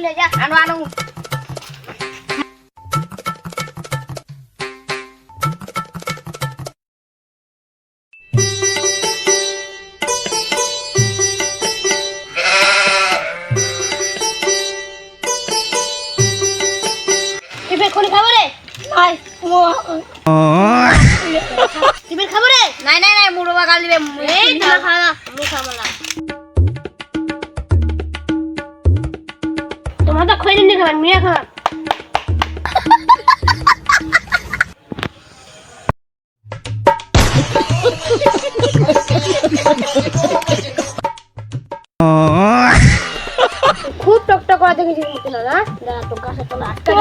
নে যা আনো আনো টিপে কোন খাবারে নাই টিপে খাবারে নাই নাই নাই মুড়ো বাগাল দিবে এই তুমি খাওয়া আমি খাবো না তোমার তো খই দিন খাবার মিয়া খাবার খুব টকটক করে দেখেছি না না দাঁড়া তো গাছে তো আটকে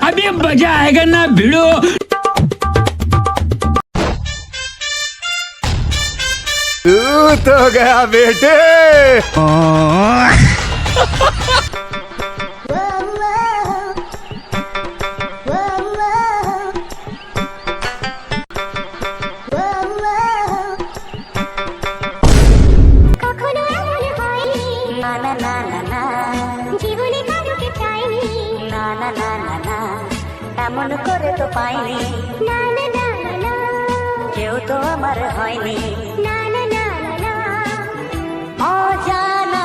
अभी मजा आएगा ना भिड़ो तो गया बेटे এমন করে তো পাইনি না না না না কেউ তো আমার হয়নি না না না না অজানা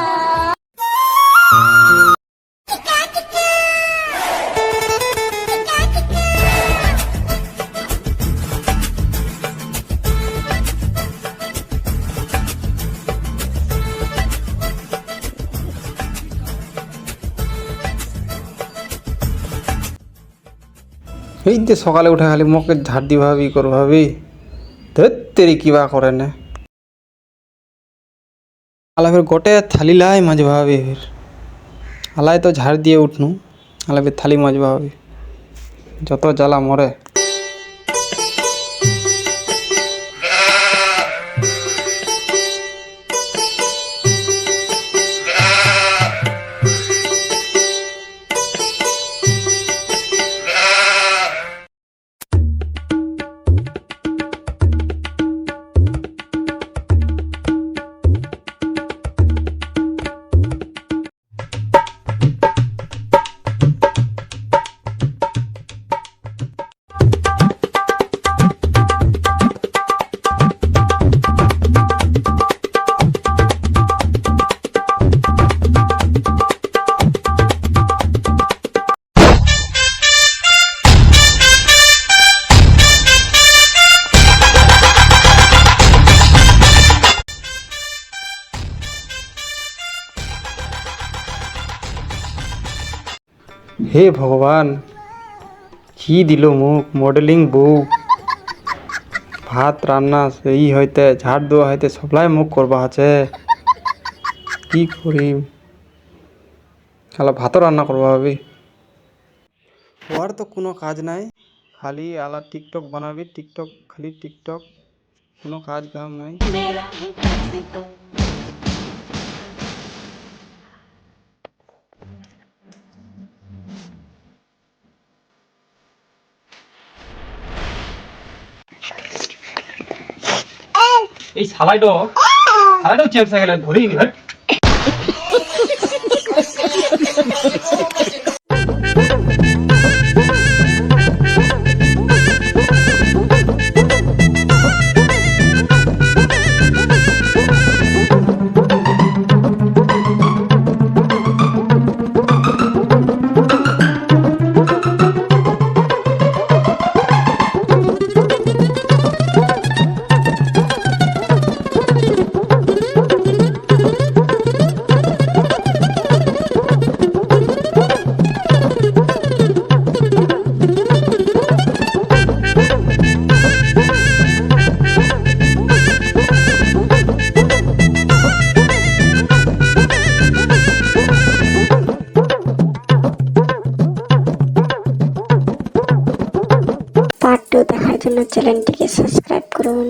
এই যে সকালে উঠে খালি মুখে ঝাড় দি ভাবি কর ভাবি তেরি কিবা করে না আলা ফির গোটে থালি লাই মাঝ ভাবি ফির আলাই তো ঝাড় দিয়ে উঠনু আলা ফির থালি মাঝ ভাবি যত জ্বালা মরে হে ভগবান কি দিল মুখ মডেলিং বউ ভাত রান্না সেই হইতে ঝাড় দেওয়া হইতে সবলাই মুখ করবা আছে কি করি খালা ভাতও রান্না করবা ভাবি ওর তো কোনো কাজ নাই খালি আলা টিকটক বানাবি টিকটক খালি টিকটক কোনো কাজ কাম নাই এই সালাইটো চেঞ্জ হয়ে গেলে ধরেই নি পার্ট 2 দেখার জন্য চ্যানেলটিকে সাবস্ক্রাইব করুন।